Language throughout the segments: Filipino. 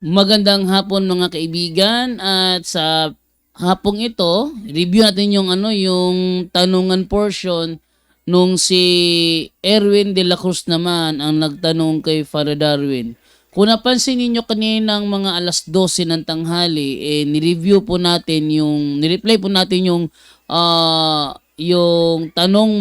Magandang hapon mga kaibigan, at sa hapong ito, review natin yung yung tanungan portion nung si Erwin de la Cruz naman ang nagtanong kay Father Darwin. Kung napansin ninyo kaninang mga alas 12 ng tanghali, ni-review po natin ni-reply po natin yung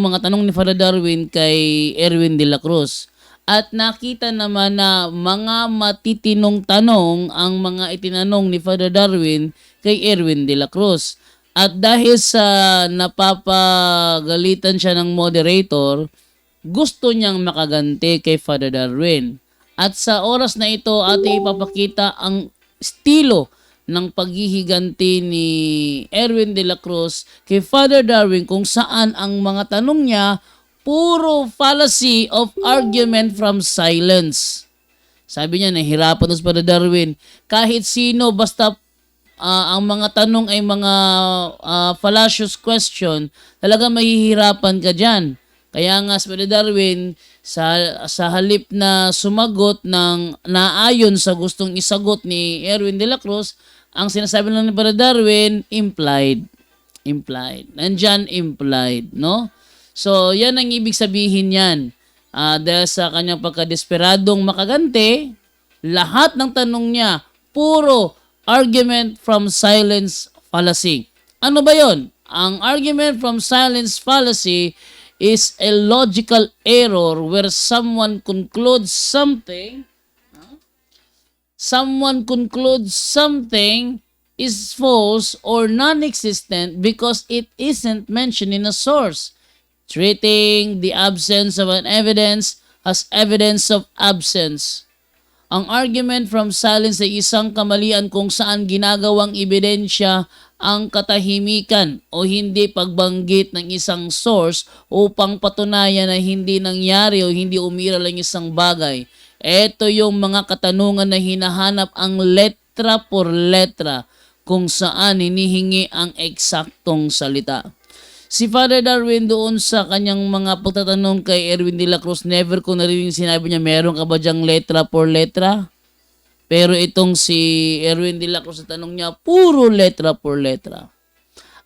mga tanong ni Father Darwin kay Erwin de la Cruz. At nakita naman na mga matitinong tanong ang mga itinanong ni Father Darwin kay Erwin de la Cruz. At dahil sa napapagalitan siya ng moderator, gusto niyang makaganti kay Father Darwin. At sa oras na ito, ating ipapakita ang estilo ng paghihiganti ni Erwin de la Cruz kay Father Darwin, kung saan ang mga tanong niya puro fallacy of argument from silence. Sabi niya, nahihirapan daw si Father Darwin. Kahit sino, basta ang mga tanong ay mga fallacious question, talaga mahihirapan ka dyan. Kaya nga si Father Darwin, sa halip na sumagot ng naayon sa gustong isagot ni Erwin de la Cruz, ang sinasabi lang ni Father Darwin, implied. Implied. Nandyan, implied. No? So, yan ang ibig sabihin yan. Dahil sa kanyang pagkadesperadong makaganti, lahat ng tanong niya, puro argument from silence fallacy. Ano ba yon? Ang argument from silence fallacy is a logical error where someone concludes something is false or non-existent because it isn't mentioned in a source, treating the absence of an evidence as evidence of absence. Ang argument from silence ay isang kamalian kung saan ginagawang ebidensya ang katahimikan o hindi pagbanggit ng isang source upang patunayan na hindi nangyari o hindi umiral ang isang bagay. Ito yung mga katanungan na hinahanap ang letra por letra, kung saan hinihingi ang eksaktong salita. Si Father Darwin doon sa kanyang mga pagtatanong kay Erwin de la Cruz, never ko narinig sinabi niya, meron ka ba dyang letra por letra? Pero itong si Erwin de la Cruz, sa tanong niya, puro letra por letra.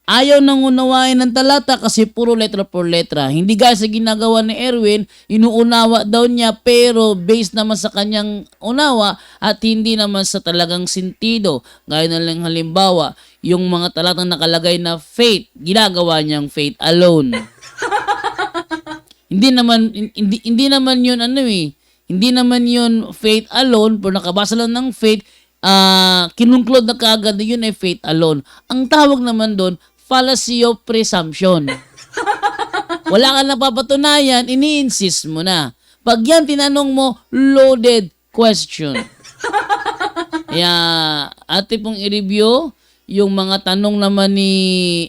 Ayaw nang unawain ng talata kasi puro letra por letra. Hindi gaya sa ginagawa ni Erwin, inuunawa daw niya pero based naman sa kanyang unawa at hindi naman sa talagang sentido. Gaya na lang halimbawa, yung mga talatang nakalagay na faith, ginagawa niyang faith alone. Hindi naman 'yun Hindi naman 'yun faith alone, pero nakabasa lang ng faith, kinonklud na kaagad na 'yun ay faith alone. Ang tawag naman doon, fallacy of presumption. Wala ka napapatunayan, ini-insist mo na. Pag yan tinanong mo, loaded question. Kaya ate pong i-review yung mga tanong naman ni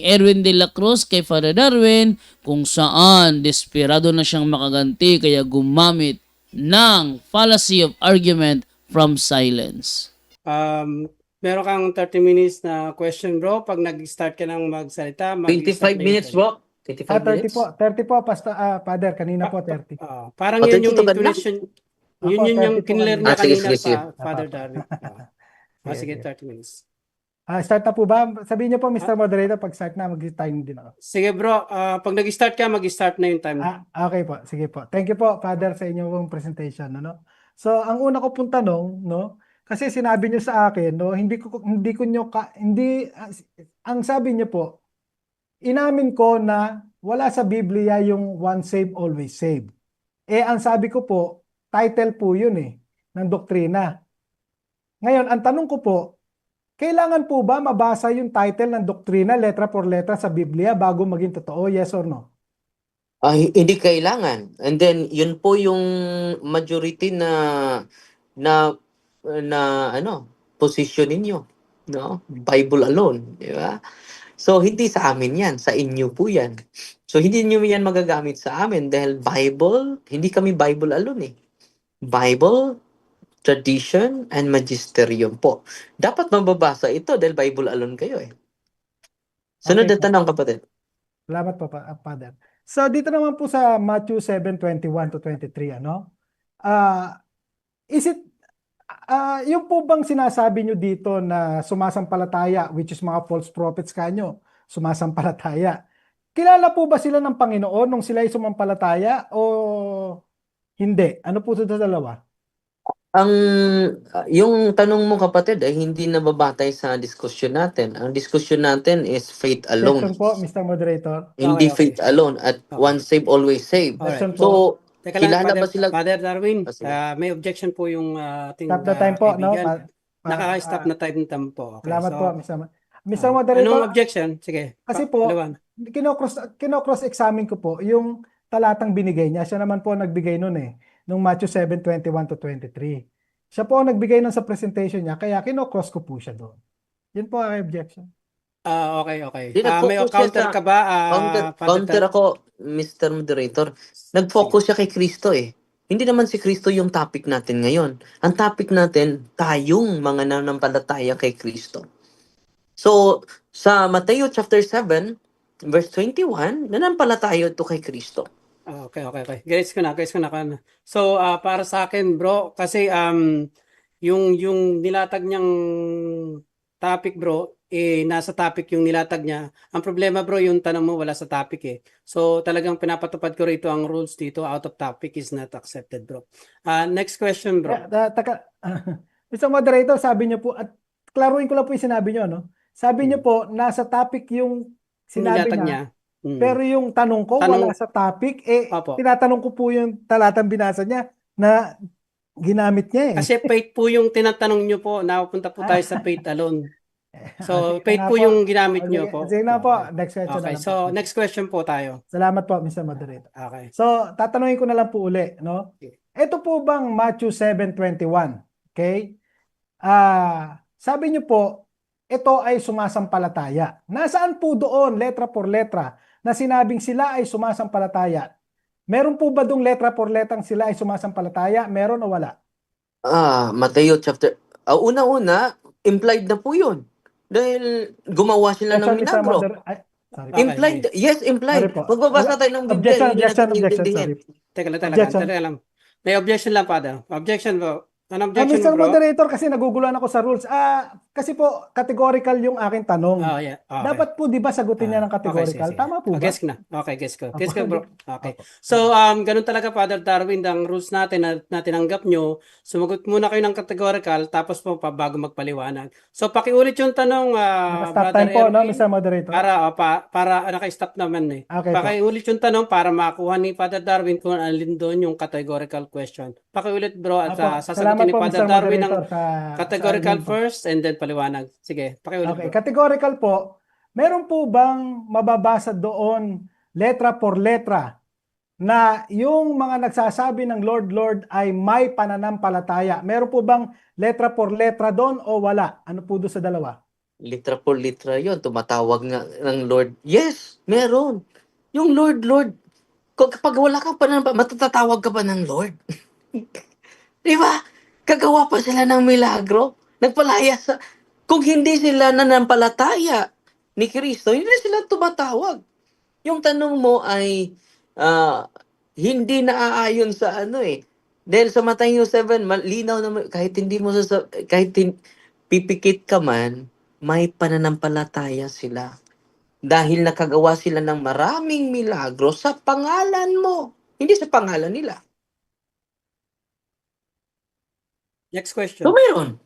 Erwin de la Cruz kay Father Darwin, kung saan desperado na siyang makaganti kaya gumamit ng fallacy of argument from silence. Meron kang 30 minutes na question, bro. Pag nag-start ka ng magsalita, 25 minutes po. 25 30 minutes. po. 30 po, Father. Kanina po, 30. Parang Oh, yun yung 22 ba na? intonation. Yun Ako, yung 30 po kinler kanina. niya Sige, kanina sige. pa, Father Darwin. Sige, Sige. 30 minutes. Start na po ba? Sabihin niyo po, Mr. Moderator, pag start na, mag-time din ako. Sige, bro. Pag nag-start ka, mag-start na yung time. Okay po, sige po. Thank you po, Father, sa inyong presentation. No? So, ang una ko pong tanong, no? Kasi sinabi niyo sa akin, no, ang sabi niyo po, inamin ko na wala sa Biblia yung once saved, always saved. Ang sabi ko po, title po yun ng doktrina. Ngayon, ang tanong ko po, kailangan po ba mabasa yung title ng doktrina letra por letra sa Biblia bago maging totoo? Yes or no? Hindi kailangan. And then yun po yung majority na position ninyo, no? Bible alone, di ba? So hindi sa amin 'yan, sa inyo po 'yan. So hindi niyo 'yan magagamit sa amin dahil Bible, hindi kami Bible alone . Bible, tradition, and magisterium po. Dapat mababasa ito dahil Bible alone kayo . Sunod na Okay po. tanong, kapatid. Salamat po, Father. So, dito naman po sa Matthew 7:21 to 23, is it Yung po bang sinasabi nyo dito na sumasampalataya, which is mga false prophets kanyo, sumasampalataya. Kilala po ba sila ng Panginoon nung sila ay sumampalataya o hindi? Ano po sa dalawa? Ang yung tanong mo kapatid ay hindi nababatay sa diskusyon natin. Ang diskusyon natin is faith alone. Question po, Mr. Moderator. Hindi Okay. faith alone at Okay. once saved always saved. Alright. Question po. So, Teka lang, kilala ba sila? Father Darwin, Sige. may objection po yung ating Stop the time po, no? kaibigan. Naka-stop na time po. Okay. Salamat So, po, Mr. Moderator. anong objection? Sige. Kasi po, Paliwan. kinocross-examine ko po yung talatang binigay niya. Siya naman po ang nagbigay nun nung Matthew 7:21 to 23. Siya po ang nagbigay nun sa presentation niya, kaya kinocross ko po siya doon. Yun po ang objection. Okay. Di, May nag-focus siya counter sa- ka ba? Counter ako, Mr. Moderator. Nag-focus siya kay Kristo eh. Hindi naman si Kristo yung topic natin ngayon. Ang topic natin, tayong mga nanampalataya kay Kristo. So, sa Mateo chapter 7, verse 21, nanampalataya ito kay Kristo. Okay. Gets ko na. So, para sa akin, bro, kasi yung nilatag niyang topic, bro, nasa topic yung nilatag niya. Ang problema, bro, yung tanong mo wala sa topic eh. So, talagang pinapatupad ko rito ang rules dito. Out of topic is not accepted, bro. Next question, bro. Mr. Moderator, sabi niyo po, at klaruin ko lang po yung sinabi niyo, no? Sabi niyo po, nasa topic yung sinabi Nilatag niya, niya. pero yung tanong ko, Tanong- wala sa topic, Opo. tinatanong ko po yung talatang binasa niya na ginamit niya eh. Kasi faith po yung tinatanong niyo po. Napunta po tayo sa faith alone. So, Sige faith na po yung ginamit niyo Sige, po. sige na po, next question na Okay, lang so po. next question po tayo. Salamat po, Mr. Moderator. Okay. So, tatanungin ko na lang po uli, no? Okay. Ito po bang Matthew 7:21? Okay? Sabi niyo po, ito ay sumasampalataya. Nasaan po doon, letra por letra, na sinabing sila ay sumasampalataya? Meron po ba doon letra por letrang sila ay sumasampalataya? Meron o wala? Mateo chapter... una-una, implied na po yun. Dahil gumawa sila ng Question, Mr. milagro. Ay, sorry. Okay. Implied, yes, implied. Sorry po. Magbabasa tayo ng Biblia, Objection, hindi objection, natin objection, intindihin. sorry. Teka lang. May objection lang, Father. Objection po. Ano objection Mr. mo, bro? Moderator, kasi naguguluhan ako sa rules. Kasi po, categorical yung aking tanong. Oh, yeah. Okay. Dapat po, di ba, sagutin niya ng Okay, categorical? sige. Tama po ba? Guess ko na. Okay, guess ko. Guess ko, bro. Okay. Opo. So, ganun talaga, Father Darwin, ang rules natin na tinanggap nyo. Sumagot muna kayo ng categorical, tapos po, bago magpaliwanag. So, pakiulit yung tanong, Naka-stop Brother time po, no, Erwin. Mr. Moderator? Para naka-stop naman eh. Okay po. Pakiulit yung tanong para makuha ni Father Darwin kung alin doon yung categorical question. Pakiulit, bro, at Apo, sasagutin salamat ni po, Father Mr. Darwin ng Moderator, sa categorical argument po. first and then paliwanag. Sige, pakiulit, Okay, bro. categorical po. Meron po bang mababasa doon letra por letra na yung mga nagsasabi ng Lord, Lord ay may pananampalataya? Meron po bang letra por letra doon o wala? Ano po doon sa dalawa? Litra por litra yun. Tumatawag nga ng Lord. Yes, meron. Yung Lord, Lord. Kapag wala ka pa matatatawag ka pa ng Lord. Di ba? Gagawa pa sila ng milagro. Nagpalaya sa... Kung hindi sila nanampalataya ni Kristo, hindi sila tumatawag. Yung tanong mo ay hindi naaayon sa ano eh. Dahil sa Matthew 7, malinaw naman, kahit pipikit ka man, may pananampalataya sila. Dahil nakagawa sila ng maraming milagro sa pangalan mo. Hindi sa pangalan nila. Next question. So meron.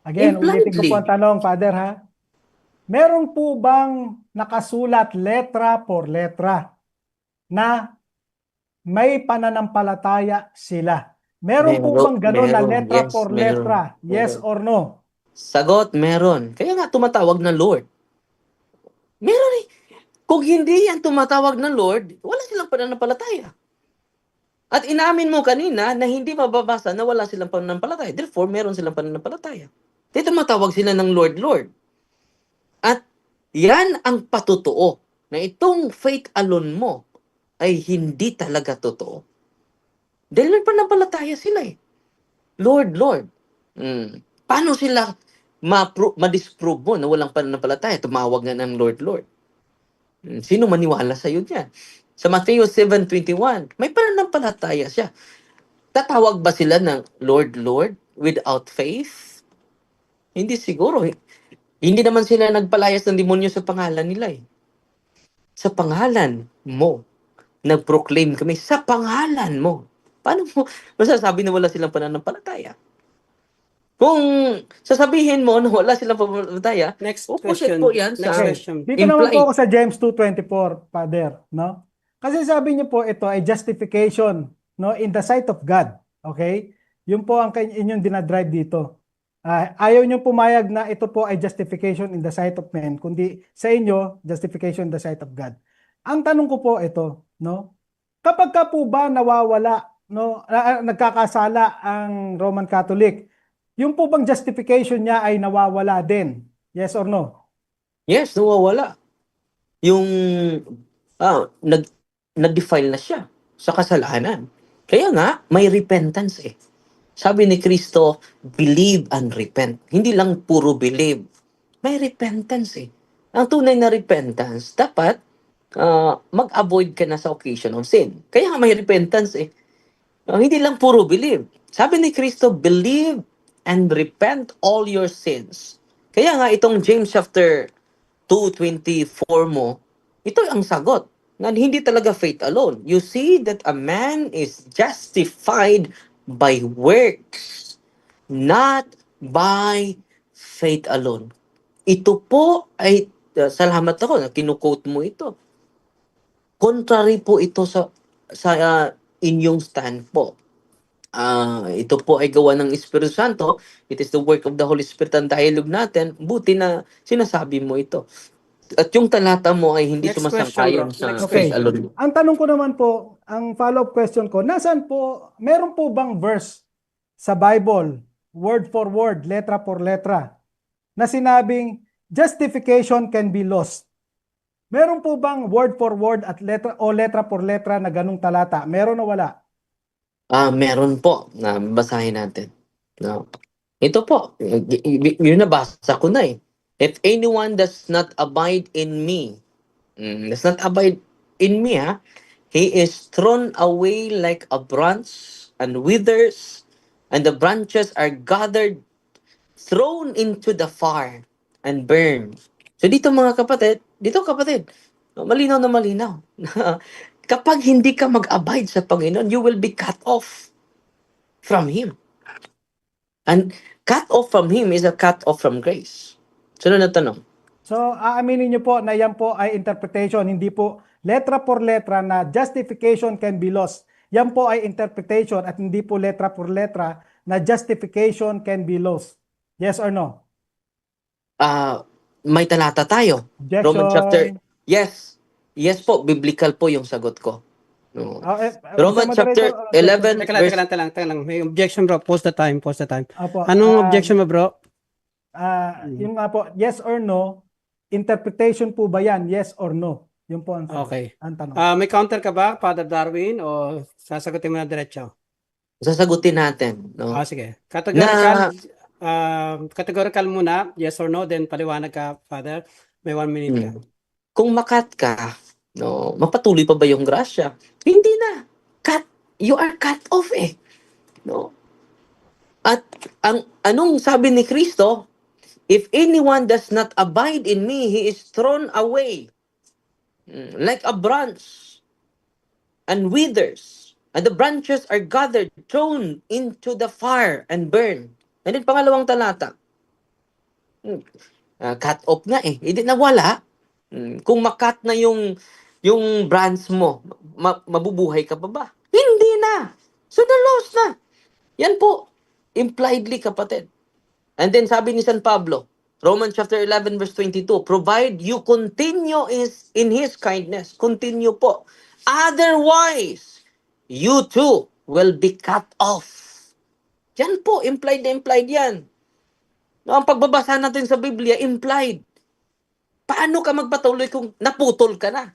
Again, ulitin ko Impliedly. po ang tanong, Father, ha? Meron po bang nakasulat letra por letra na may pananampalataya sila? Meron po bang gano'n na Meron, letra yes, por meron. letra? Yes Meron. or no? Sagot, meron. Kaya nga tumatawag na Lord. Meron eh. Kung hindi yan tumatawag na Lord, wala silang pananampalataya. At inamin mo kanina na hindi mababasa na wala silang pananampalataya. Therefore, meron silang pananampalataya. Dito tumatawag sila ng Lord, Lord. At yan ang patutuo na itong faith alone mo ay hindi talaga totoo. Dahil may pananampalataya sila eh. Lord, Lord. Paano sila ma-disprove mo na walang pananampalataya? Tumawag nga ng Lord, Lord. Sino maniwala sa iyo niyan? Sa Matthew 7:21, may pananampalataya siya. tatawag ba sila ng Lord, Lord without faith? Hindi siguro. Hindi naman sila nagpalayas ng demonyo sa pangalan nila eh. Sa pangalan mo. Nag-proclaim kami sa pangalan mo. Paano mo masasabi na wala silang pananampalataya? Kung sasabihin mo na wala silang pananampalataya, Next opposite question. po yan Next sa Okay. question. Dito naman po implied. ako sa James 2:24, Father, no? Kasi sabi niyo po ito ay justification, no, in the sight of God. Okay? Yun po ang inyong dinadrive dito. Ayaw niyo pumayag na ito po ay justification in the sight of men, kundi sa inyo, justification in the sight of God. Ang tanong ko po ito, no? Kapag ka po ba nawawala, no, nagkakasala ang Roman Catholic, yung po bang justification niya ay nawawala din? Yes or no? Yes, nawawala. Yung nag-defile na siya sa kasalanan. Kaya nga, may repentance eh. Sabi ni Kristo, believe and repent. Hindi lang puro believe. May repentance eh. Ang tunay na repentance, dapat mag-avoid ka na sa occasion of sin. Kaya nga may repentance eh. Hindi lang puro believe. Sabi ni Kristo, believe and repent all your sins. Kaya nga itong James chapter 2:24 mo, ito ang sagot. Na hindi talaga faith alone. You see that a man is justified by works, not by faith alone. Ito po ay, salamat ako na kinukote mo ito. Contrary po ito sa inyong stand po. Ito po ay gawa ng Espiritu Santo. It is the work of the Holy Spirit ang dialogue natin. Buti na sinasabi mo ito. At yung talata mo ay hindi Next sumasang-ayon question, bro. sa Next faith question. alone. Ang tanong ko naman po, ang follow-up question ko, nasaan po, meron po bang verse sa Bible, word for word, letra por letra, na sinabing justification can be lost? Meron po bang word for word at letra o letra por letra na ganung talata? Meron o wala? Meron po na basahin natin. No. Ito po, yun nabasa ko na eh. If anyone does not abide in me, does not abide in me, he is thrown away like a branch and withers, and the branches are gathered, thrown into the fire and burned. So dito mga kapatid, malinaw na malinaw. Kapag hindi ka mag-abide sa Panginoon, you will be cut off from Him. And cut off from Him is a cut off from grace. Sunod na tanong. So, aaminin niyo po na yan po ay interpretation, hindi po letra por letra na justification can be lost. Yan po ay interpretation at hindi po letra por letra na justification can be lost. Yes or no? May talata tayo. Roman chapter. Objection. Yes. Yes po, biblical po yung sagot ko. No. Roman Mr. chapter Moderator, 11 Teka lang, verse. teka lang. May objection, bro. Pause the time. Opo, Anong objection mo, bro? yung nga po, yes or no, interpretation po ba yan? Yes or no? Yun po ang Okay. ang tanong. May counter ka ba, Father Darwin, o sasagutin mo na diretso? Sasagutin natin. No? Sige. Categorical muna, yes or no, then paliwanag ka, Father. May 1 minute ka. Kung makat ka, no, mapatuloy pa ba yung grasya? Hindi na. You are cut off eh. No? At anong sabi ni Kristo? If anyone does not abide in me, he is thrown away like a branch and withers. And the branches are gathered, thrown into the fire and burned. And then pangalawang talata. Cut off nga eh. Hindi nawala. Kung makat na yung branch mo, mabubuhay ka pa ba? Hindi na. So na-lost na. Yan po. Impliedly, kapatid. And then sabi ni San Pablo, Romans chapter 11 verse 22, provide you continue in His kindness. Continue po. Otherwise, you too will be cut off. Yan po, implied na implied yan. No, ang pagbabasa natin sa Biblia, implied. Paano ka magpatuloy kung naputol ka na?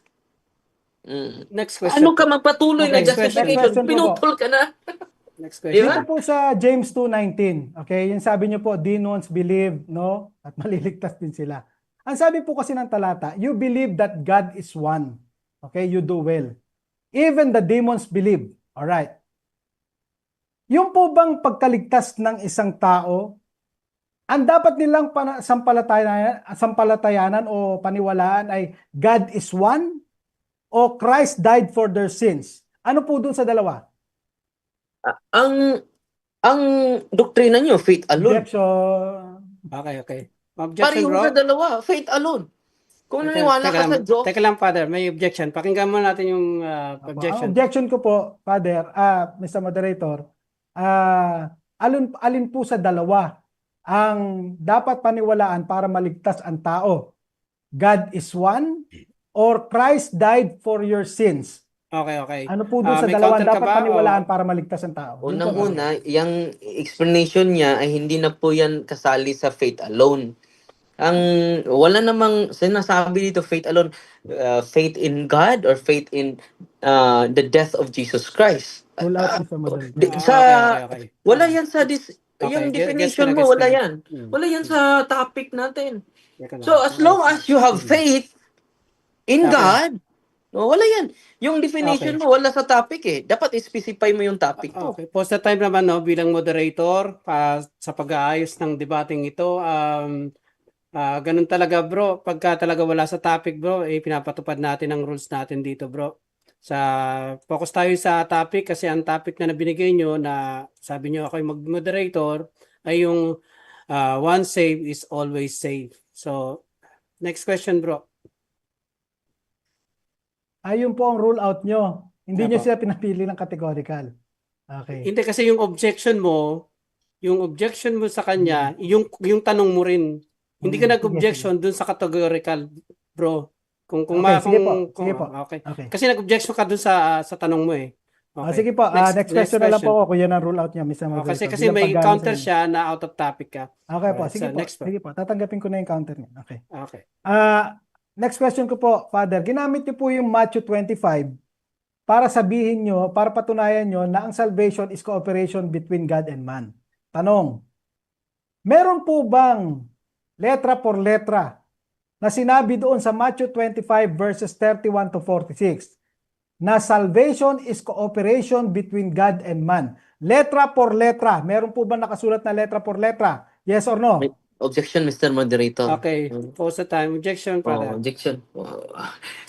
Next question. Ano ka magpatuloy na Okay, justification? question po. Pinutol ka na. Next question. Diba? Dito po sa James 2:19, okay, yung sabi niyo po, demons believe, no? At maliligtas din sila. Ang sabi po kasi ng talata, you believe that God is one. Okay, you do well. Even the demons believe. All right. Yung po bang pagkaligtas ng isang tao, ang dapat nilang sampalatayanan o paniwalaan ay God is one o Christ died for their sins? Ano po dun sa dalawa? Ang doktrina nyo, faith alone. Objection. Okay. Objection, Pareho bro. sa dalawa, faith alone. Kung naniwala ka sa Diyos, Teka lang, Father. May objection. Pakinggan mo natin yung Ang objection. objection ko po, Father, Mr. Moderator, alin po sa dalawa ang dapat paniwalaan para maligtas ang tao? God is one or Christ died for your sins? Okay. Ano po doon sa May dalawang counter ka dapat ba, paniwalaan o- para maligtas ang tao? Yun po. unang-una, yung explanation niya ay hindi na po yan kasali sa faith alone. Ang wala namang sinasabi dito faith alone, faith in God or faith in the death of Jesus Christ. Rule out, Mr. Moderator. Sa Okay. wala yan sa Okay, yung guess definition ko na, mo, guess ko wala na. yan. Wala yan sa topic natin. Teka lang. So as long as you have faith in Okay. God, wala yan. Yung definition Okay. mo wala sa topic eh. Dapat i-specify mo yung topic mo. Okay. Post the time naman, no, bilang moderator sa pag-aayos ng debating ito. Ganun talaga, bro. Pagka talaga wala sa topic, bro, pinapatupad natin ang rules natin dito, bro. Focus tayo sa topic kasi ang topic na binigay nyo na sabi nyo ako yung mag-moderator ay yung once saved is always saved. So, next question, bro. Ayun po ang rule out nyo. Hindi nyo Apo. sila pinapili ng categorical. Okay. Hindi kasi yung objection mo sa kanya, yung tanong mo rin. Hindi ka Sige, nag-objection dun sa categorical, bro. Okay, sige po. Okay. Okay. Kasi nag-objection ka dun sa tanong mo eh. Okay. Sige po. Next question na lang po question. ako kung yan ang rule out niya, Mr. Oh, Moderator. kasi Bilang may paggamit counter sa inyo. siya na out of topic ka. Okay po. Alright, Sige so po. next po. Sige po. Tatanggapin ko na yung counter niya. Okay. Okay. Next question ko po, Father. Ginamit niyo po yung Matthew 25 para sabihin nyo, para patunayan nyo na ang salvation is cooperation between God and man. Tanong, meron po bang letra por letra na sinabi doon sa Matthew 25 verses 31 to 46 na salvation is cooperation between God and man? Letra por letra. Meron po ba nakasulat na letra por letra? Yes or no? Objection, Mr. Moderator. Okay. Pause the time. Objection, brother. Objection.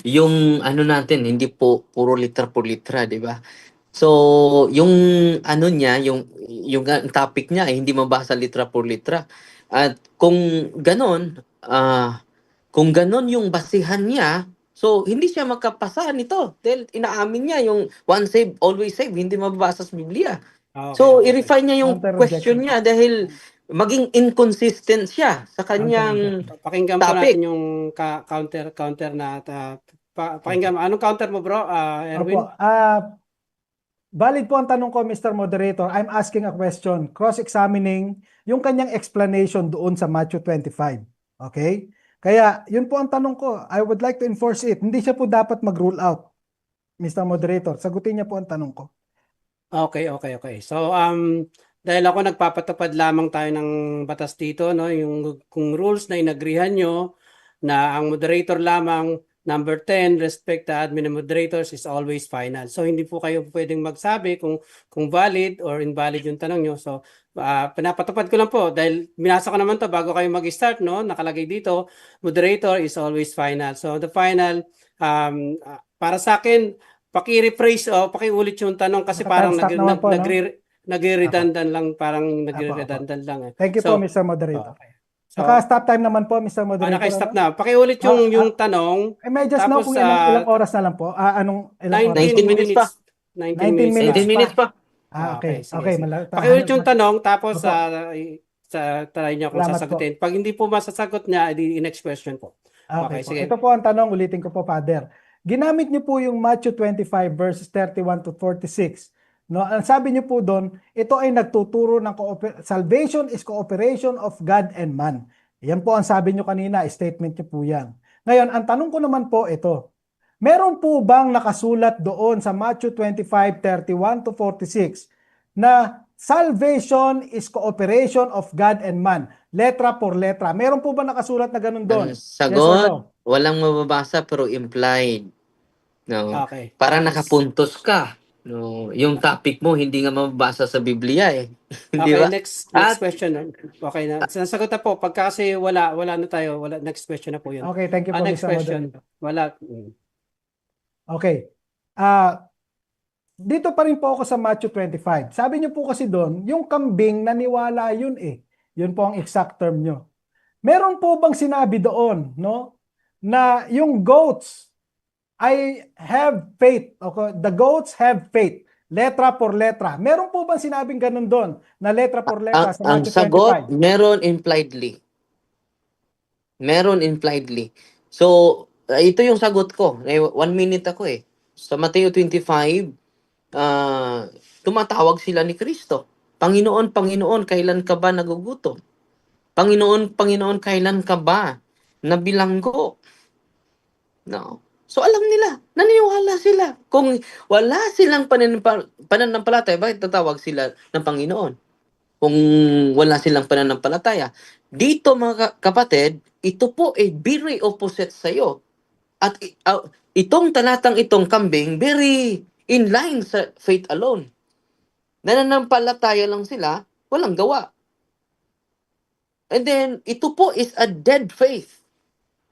Yung ano natin, hindi po puro litra por litra, di ba? So, yung ano niya, yung topic niya ay hindi mabasa litra por litra. At kung ganon yung basihan niya, so hindi siya makapasa nito. Dahil inaamin niya yung one save, always save, hindi mababasa sa Biblia. Okay, So, okay. i-refine niya yung Counter question objection. niya dahil maging inconsistent siya sa kanyang Pakinggan po topic. natin yung counter na pakinggan mo. Anong counter mo, bro? Erwin? Opo. Valid po ang tanong ko, Mr. Moderator. I'm asking a question, cross-examining yung kanyang explanation doon sa Matthew 25. Okay? Kaya, yun po ang tanong ko. I would like to enforce it. Hindi siya po dapat mag-rule out, Mr. Moderator. Sagutin niya po ang tanong ko. Okay. So, dahil ako nagpapatupad lamang tayo ng batas dito, no, yung kung rules na inagrihan nyo na ang moderator lamang, number 10, respect the admin and moderators is always final. So, hindi po kayo pwedeng magsabi kung valid or invalid yung tanong nyo. So, pinapatupad ko lang po dahil binasa ko naman to bago kayo mag-start, no, nakalagay dito, moderator is always final. So, the final, para sa akin, paki-rephrase o pakiulit yung tanong kasi parang Stop naman po, no? nagre-redundant lang, parang nagre-redundant lang. Thank you So, po, Mr. Moderator. Okay. So, Naka-stop time naman po, Mr. Moderator. naka-stop na. Pakiulit yung tanong. Eh, may just know Tapos, kung ilang oras na lang po. Anong ilang oras? 19 minutes pa. 19 19 minutes 19 minutes pa. Okay. sige, Okay. sige. Pakiulit yung tanong, tapos Opo. try niya kung Salamat sasagutin. Pag hindi po masasagot niya, edi next question po. Okay, Okay, po. sige. Ito po ang tanong, ulitin ko po, Father. Ginamit niyo po yung Matthew 25 verses 31 to 46. No, ang sabi niyo po doon, ito ay nagtuturo ng salvation is cooperation of God and man. Yan po ang sabi niyo kanina, statement niyo po yan. Ngayon, ang tanong ko naman po ito. Meron po bang nakasulat doon sa Matthew 25, 31 to 46 na salvation is cooperation of God and man? Letra por letra. Meron po ba nakasulat na ganun doon? Ang sagot, walang mababasa pero implied. No. Okay. Para nakapuntos ka. No, yung topic mo hindi nga mababasa sa Biblia eh. Di Okay, ba? next At question. Okay na. Sinasagot na po. Pagka kasi wala na tayo. Next question na po yun. Okay, thank you po, Next Mr. question. Moderator. Wala. Okay. Ah, dito pa rin po ako sa Matthew 25. Sabi niyo po kasi doon, yung kambing naniwala yun eh. Yun po ang exact term nyo. Meron po bang sinabi doon, no? Na yung goats I have faith. Okay? The goats have faith. Letra por letra. Meron po bang sinabing ganun doon na letra por letra sa ang Matthew sagot 25? meron impliedly. Meron impliedly. So, ito yung sagot ko. 1 minute ako eh. Sa Mateo 25, tumatawag sila ni Kristo. Panginoon, Panginoon, kailan ka ba nagugutom? Panginoon, Panginoon, kailan ka ba nabilanggo? No. So alam nila, naniniwala sila. Kung wala silang pananampalataya, bakit tatawag sila ng Panginoon? Kung wala silang pananampalataya. Dito mga kapatid, ito po ay very opposite sa iyo. At itong talatang itong kambing, very in line sa faith alone. Nananampalataya lang sila, walang gawa. And then, ito po is a dead faith.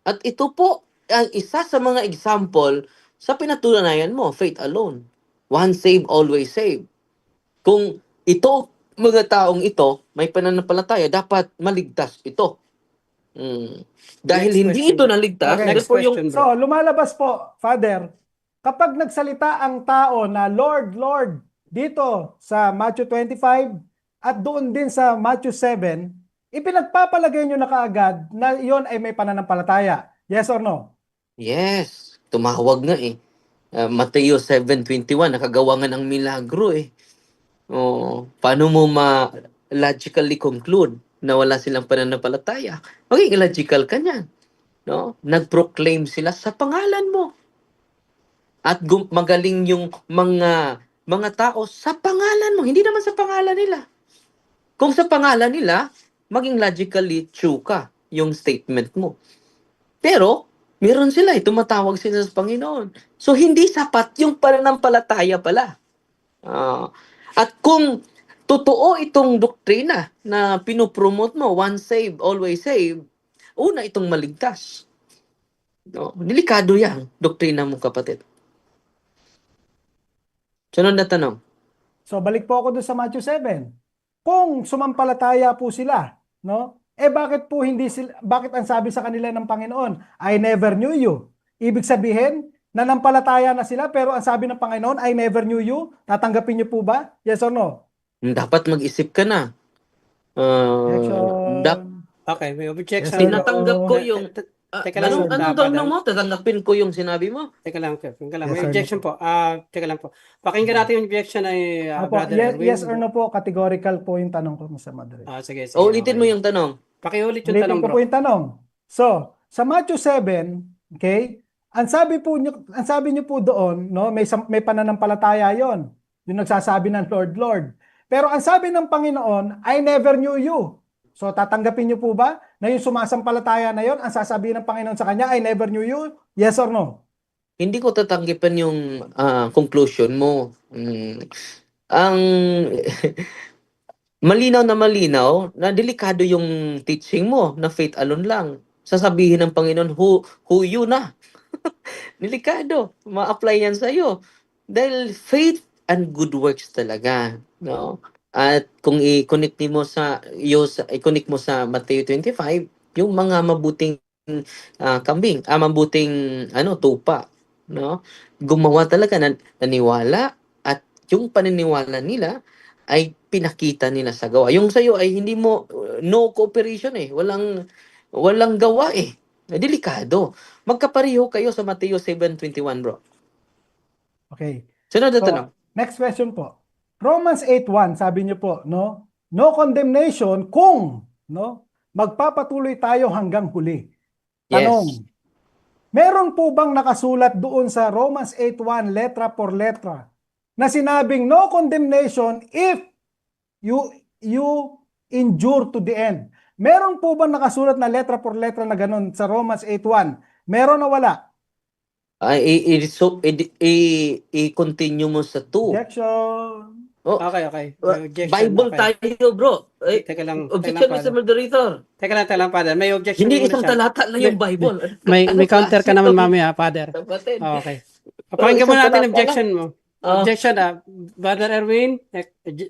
At ito po ang isa sa mga example sa pinatunayan mo, faith alone. Once saved, always saved. Kung ito, mga taong ito, may pananampalataya, dapat maligtas ito. Dahil Next hindi question, ito bro. naligtas, Okay. Next therefore yung question, So, bro. lumalabas po, Father, kapag nagsalita ang tao na Lord, Lord, dito sa Matthew 25 at doon din sa Matthew 7, ipinagpapalagay nyo na kaagad na yon ay may pananampalataya. Yes or no? yes, tumawag nga eh. Mateo 7:21, nakagawa nga ng milagro eh. Paano mo logically conclude na wala silang pananampalataya? Maging illogical ka niyan. No? Nag-proclaim sila sa pangalan mo. At magaling yung mga tao sa pangalan mo, hindi naman sa pangalan nila. Kung sa pangalan nila, maging logically true ka yung statement mo. Pero, meron sila, tumatawag sila sa Panginoon. So, hindi sapat yung pananampalataya pala. At kung totoo itong doktrina na pinopromote mo, once saved, always saved, una itong maligtas. No, delikado yan, doktrina mo kapatid. Sunod na tanong. So, balik po ako doon sa Matthew 7. Kung sumampalataya po sila, no? Bakit po hindi sila, bakit ang sabi sa kanila ng Panginoon, I never knew you? Ibig sabihin, nanampalataya na sila pero ang sabi ng Panginoon, I never knew you. Tatanggapin niyo po ba? Yes or no? Dapat mag-isip ka na. Objection. Okay, may objection. Yes, sir. Tinatanggap ko yung... Teka lang, anong tanong mo? Tatanggapin ko yung sinabi mo? Teka lang. Yes, May sir, objection no po. Teka lang po. Pakinggan natin yung objection ay Apo, Brother yes, Erwin. yes or no po, categorical po yung tanong ko, Mr. Moderator. Sige. Ulitin Okay. mo yung tanong. Pakiulit yung Ulitin tanong, ko bro. po yung tanong. So, sa Matthew 7, okay? Ang sabi niyo po doon, no, may pananampalataya 'yon. Yung nagsasabi ng Lord, Lord. Pero ang sabi ng Panginoon, I never knew you. So, tatanggapin niyo po ba na yung sumasampalataya na 'yon, ang sasabihin ng Panginoon sa kanya, I never knew you? Yes or no? Hindi ko tatanggipan yung conclusion mo. Ang malinaw na delikado yung teaching mo na faith alone lang. Sasabihin ng Panginoon, who you na. Delikado. Ma-apply yan sa'yo. Dahil faith and good works talaga. No? At kung i-connect mo sa Matthew 25, yung mga mabuting kambing, mabuting tupa, no? Gumawa talaga naniwala at yung paniniwala nila ay pinakita nila sa gawa. Yung sa'yo ay hindi mo, no cooperation eh. Walang gawa eh. Delikado. Magkapareho kayo sa Mateo 7:21, bro. Okay. Sunod na So, tanong. next question po. Romans 8:1, sabi niyo po, no? No condemnation kung, no, magpapatuloy tayo hanggang huli. Tanong, Yes. meron po bang nakasulat doon sa Romans 8:1 letra por letra na sinabing no condemnation if you endure to the end? Meron po bang nakasulat na letra por letra na ganun sa Romans 8:1? Meron o wala? I-continue mo sa 2. Objection. Oh, Okay. May objection. Bible Okay. tayo, bro. Teka lang, Objection, Father. Mr. Moderator. Teka lang, Father. May objection Hindi muna isang siya. talata lang yung Bible. May counter ka klase naman to, mamaya, Father. kapatid? Okay. Pakinggan isang muna natin talata objection mo. Ah. Objection, Brother Erwin.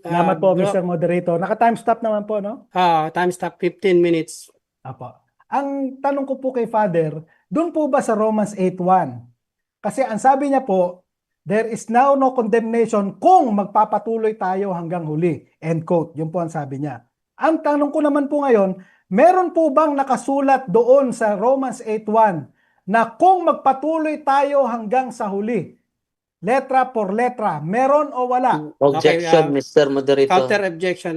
Salamat po, Bro, Mr. Moderator. Naka-time stop naman po, no? time stop 15 minutes. Apo. Ang tanong ko po kay Father, doon po ba sa Romans 8:1? Kasi ang sabi niya po, there is now no condemnation kung magpapatuloy tayo hanggang huli. End quote. Yun po ang sabi niya. Ang tanong ko naman po ngayon, meron po bang nakasulat doon sa Romans 8:1 na kung magpatuloy tayo hanggang sa huli? Letra por letra, meron o wala? Objection, Okay, Mr. Moderator. Counter objection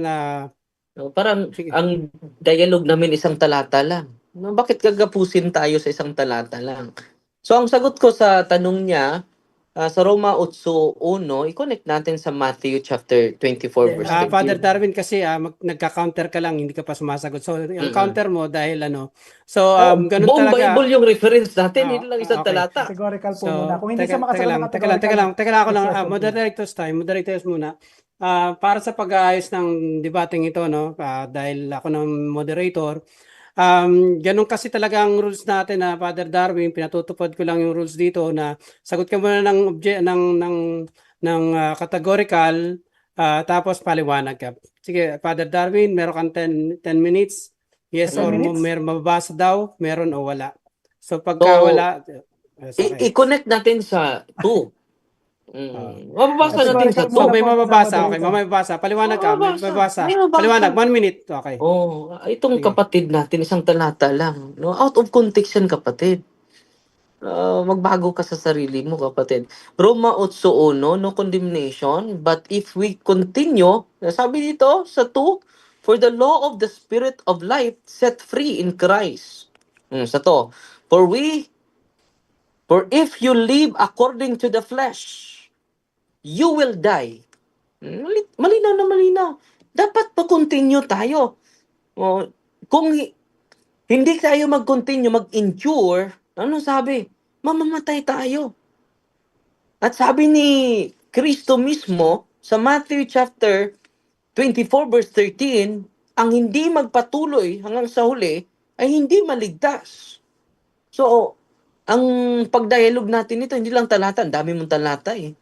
Parang sige. ang dialogue namin isang talata lang. No, bakit gagapusin tayo sa isang talata lang? So ang sagot ko sa tanong niya, sa Roma 8:1, i-connect natin sa Matthew chapter 24 verse 13. Father Darwin kasi nagka-counter ka lang, hindi ka pa sumasagot. So ang counter mo dahil ganun buong talaga. Bible yung reference natin, hindi lang isang okay. talata. Categorical po So, muna. Kung hindi teka siya makasagot ng categorical, teka lang ako lang, exception po. moderators muna. Para sa pag-aayos ng debating ito, no, dahil ako ng moderator, ganun kasi talaga ang rules natin na Father Darwin, pinatutupad ko lang yung rules dito na sagot ka muna ng categorical, tapos paliwanag ka. Sige, Father Darwin, meron kang 10 minutes. Yes 10 or minutes? meron mababasa daw, meron o wala. So pagka So, wala, okay. I-connect natin sa 2. Mababasa natin sa 2. So may po, mababasa, sa okay, mababasa. Paliwanag ka, may mababasa. May mababasa. Paliwanag, 1 minute, okay. Itong Sige. kapatid natin, isang talata lang. No? Out of context yan, kapatid. Magbago ka sa sarili mo, kapatid. Roma 8:1, no condemnation, but if we continue, sabi dito sa 2, for the law of the Spirit of life set free in Christ. Sa to, for if you live according to the flesh, you will die. Malinaw na malinaw. Dapat pa-continue tayo. Kung hindi tayo mag-continue, mag-endure, ano sabi? Mamamatay tayo. At sabi ni Kristo mismo sa Matthew chapter 24 verse 13, ang hindi magpatuloy hanggang sa huli ay hindi maligtas. So, ang pagdialog natin nito, hindi lang talata, ang dami mong talata eh.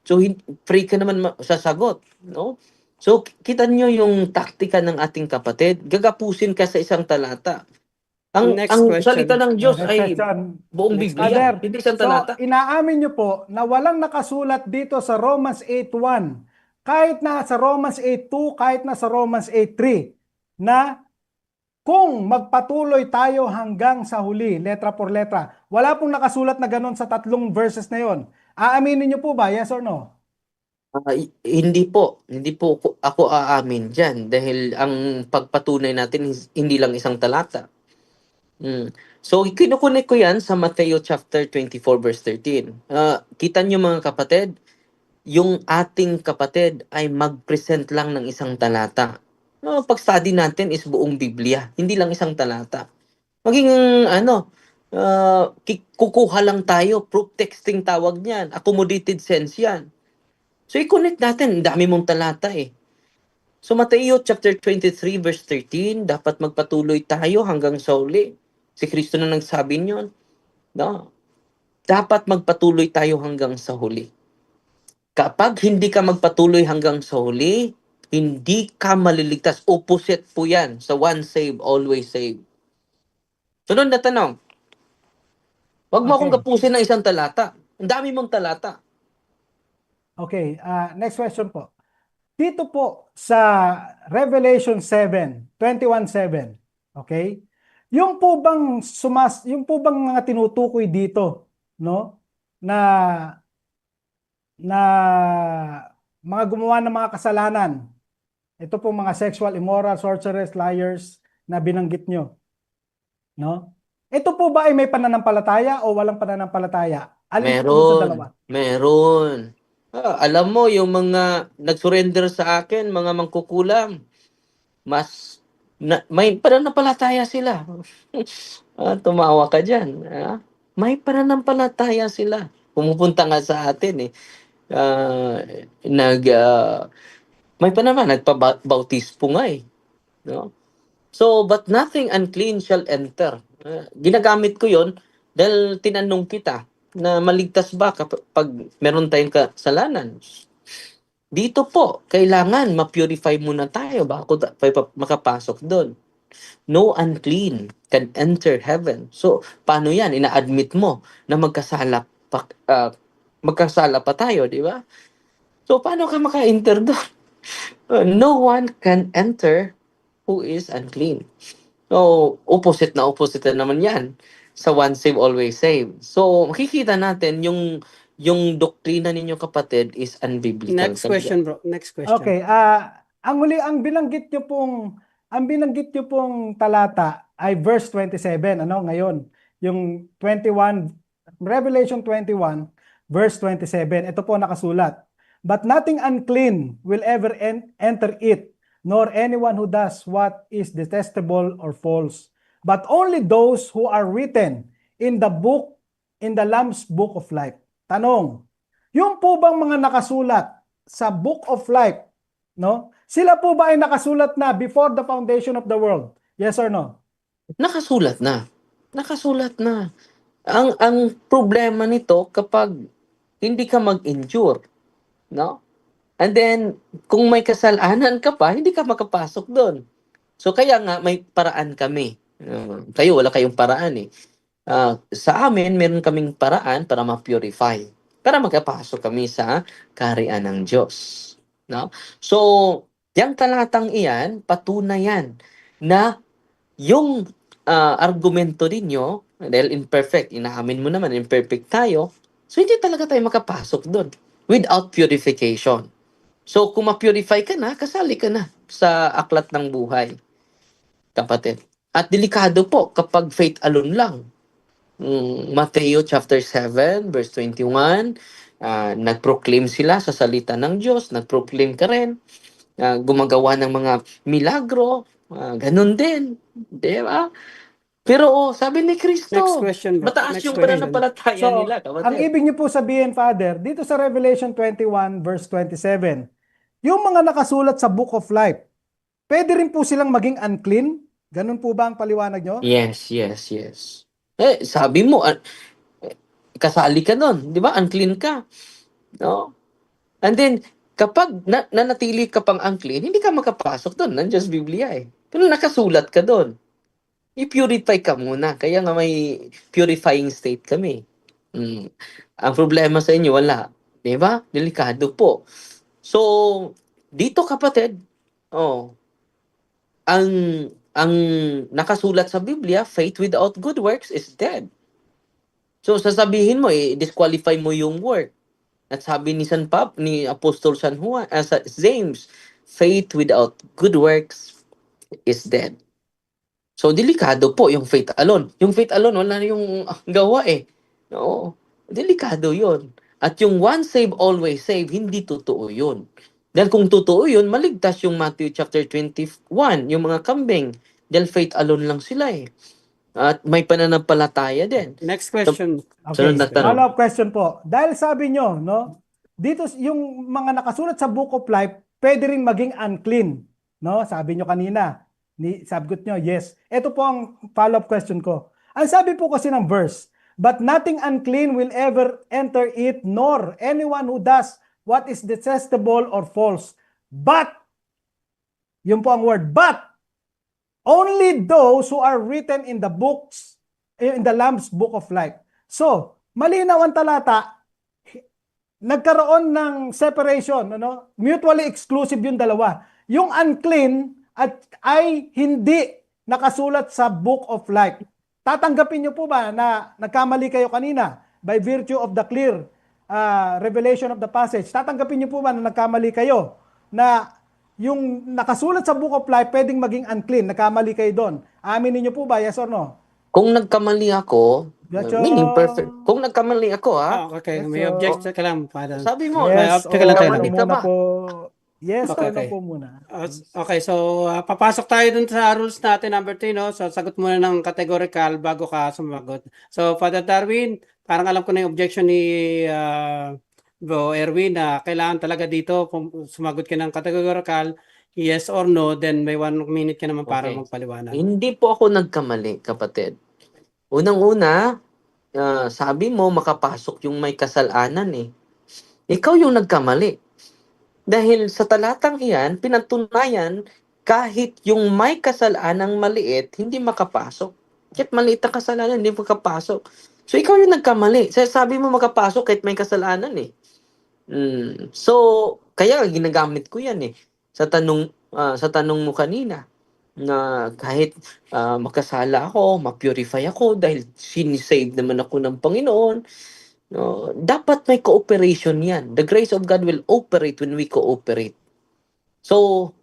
So, free ka naman sasagot, no? So, kita nyo yung taktika ng ating kapatid. Gagapusin ka sa isang talata. Ang Next question. salita ng Diyos Next ay question. buong Next Biblia, Father, hindi isang so talata. inaamin niyo po na walang nakasulat dito sa Romans 8:1, kahit na sa Romans 8:2, kahit na sa Romans 8:3, na kung magpatuloy tayo hanggang sa huli, letra por letra, wala pong nakasulat na ganun sa tatlong verses na yon. Aaminin niyo po ba? Yes or no? Hindi po ako aamin dyan dahil ang pagpatunay natin hindi lang isang talata. So, kinukunik ko yan sa Matthew chapter 24 verse 13. Kita nyo mga kapatid, yung ating kapatid ay mag-present lang ng isang talata. Pag-study natin is buong Biblia, hindi lang isang talata. Maging kukuha lang tayo, proof texting tawag niyan, accommodated sense yan. So, i-connect natin, dami mong talata eh. So, Mateo chapter 23 verse 13, dapat magpatuloy tayo hanggang sa huli. Si Kristo na nagsabi niyon. No? Dapat magpatuloy tayo hanggang sa huli. Kapag hindi ka magpatuloy hanggang sa huli, hindi ka maliligtas. Opposite po yan sa once saved, always saved. Sunod na tanong. Huwag mo akong kapusin ng isang talata. Ang dami mong talata. Okay, next question po. Dito po sa Revelation 7:21-7, okay? Yung po bang mga tinutukoy dito, no? Na mga gumawa ng mga kasalanan. Ito po mga sexual, immoral, sorcerers, liars na binanggit nyo. No? Ito po ba ay may pananampalataya o walang pananampalataya? Alin po dun sa dalawa? Meron. Alam mo, yung mga nag-surrender sa akin, mga mangkukulam, may pananampalataya sila. Tumawa ka dyan. may pananampalataya sila. Pumupunta nga sa atin eh. Ah, may pa naman, nagpabautispo nga eh. No? So, but nothing unclean shall enter. Ginagamit ko yon dahil tinanong kita na maligtas ba kapag meron tayong kasalanan. Dito po, kailangan ma-purify muna tayo bago tayo makapasok doon. No unclean can enter heaven. So, paano yan? Ina-admit mo na magkasala pa tayo, di ba? So, paano ka maka-enter doon? No one can enter who is unclean. So, opposite na naman yan sa once saved, always saved. So, makikita natin yung doktrina ninyo kapatid is unbiblical. Next question, bro. Next question. Okay, ang binanggit niyo pong talata ay verse 27, ngayon, yung 21, Revelation 21, verse 27. Ito po nakasulat. But nothing unclean will ever enter it, nor anyone who does what is detestable or false, but only those who are written in the Lamb's book of life. Tanong, yung po bang mga nakasulat sa book of life, no? Sila po ba ay nakasulat na before the foundation of the world? Yes or no? Nakasulat na. Nakasulat na. Ang problema nito kapag hindi ka mag-endure, no? And then kung may kasalanan ka pa, hindi ka makapasok doon. So kaya nga may paraan kami. Kayo wala kayong paraan eh. Sa amin meron kaming paraan para ma-purify, para makapasok kami sa kaharian ng Diyos, no? So, yang talatang iyan patunayan na yung argumento ninyo, dahil imperfect, inaamin mo naman, imperfect tayo, so hindi talaga tayo makapasok doon without purification. So, kung ma-purify ka na, kasali ka na sa aklat ng buhay, kapatid. At delikado po kapag faith alone lang. Matthew chapter 7, verse 21, nag-proclaim sila sa salita ng Diyos, nag-proclaim ka rin, gumagawa ng mga milagro, ganun din. Di ba? Pero sabi ni Kristo, Next question, bro. mataas Next yung question. pananampalataya So, nila. ang ibig niyo po sabihin, Father, dito sa Revelation 21 verse 27, yung mga nakasulat sa Book of Life, pwede rin po silang maging unclean? Ganun po ba ang paliwanag nyo? Yes. Sabi mo, kasali ka nun. Di ba? Unclean ka. No? And then, kapag nanatili ka pang unclean, hindi ka makapasok doon. Nandiyan sa Biblia eh. Pero nakasulat ka doon. I-purify ka muna. Kaya nga may purifying state kami. Ang problema sa inyo, wala. Di ba? Delikado po. So, dito kapatid, ang nakasulat sa Biblia, faith without good works is dead. So, sasabihin mo, disqualify mo yung work. At sabi ni ni Apostol James, faith without good works is dead. So, delikado po yung faith alone. Yung faith alone, wala na yung gawa eh. No? Delikado yun. At yung once saved, always saved, hindi totoo yun. Dahil kung totoo yun, maligtas yung Matthew chapter 21, yung mga kambing. Dahil faith alone lang sila eh. At may pananampalataya din. Next question. Sunod na tanong. Follow-up question po. Dahil sabi nyo, no, dito yung mga nakasulat sa Book of Life, pwede rin maging unclean. No? Sabi nyo kanina. Sagot nyo, yes. Ito po ang follow-up question ko. Ang sabi po kasi ng verse, but nothing unclean will ever enter it, nor anyone who does what is detestable or false. But, yun po ang word, but, only those who are written in the Lamb's book of life. So, malinaw ang talata, nagkaroon ng separation, mutually exclusive yung dalawa. Yung unclean ay hindi nakasulat sa book of life. Tatanggapin niyo po ba na nagkamali kayo kanina by virtue of the clear revelation of the passage? Tatanggapin niyo po ba na nagkamali kayo na yung nakasulat sa book of life pwedeng maging unclean? Nagkamali kayo doon. Aminin niyo po ba? Yes or no? Kung nagkamali ako, meaning perfect. Kung nagkamali ako, Okay. May object ka lang, Father. Sabi mo, Yes teka lang. o Ka ba? muna po. Yes or no Okay. po muna. Okay, so papasok tayo dun sa rules natin, number 3, no? So, sagot muna ng categorical bago ka sumagot. So, Father Darwin, parang alam ko na yung objection ni Bro Erwin na kailangan talaga dito kung sumagot ka ng categorical, yes or no, then may 1 minute ka naman para Okay. magpaliwanag. Hindi po ako nagkamali, kapatid. Unang-una, sabi mo makapasok yung may kasalanan eh. Ikaw yung nagkamali. Dahil sa talatang iyan, pinatunayan kahit yung may kasalanang maliit, hindi makapasok. Kahit maliit na kasalanan, hindi makapasok. So, ikaw yung nagkamali. Sabi mo makapasok kahit may kasalanan eh. So, kaya ginagamit ko yan eh. Sa tanong mo kanina, na kahit makasala ako, ma-purify ako dahil sinisave naman ako ng Panginoon. No, dapat may cooperation yan. The grace of God will operate when we cooperate. So,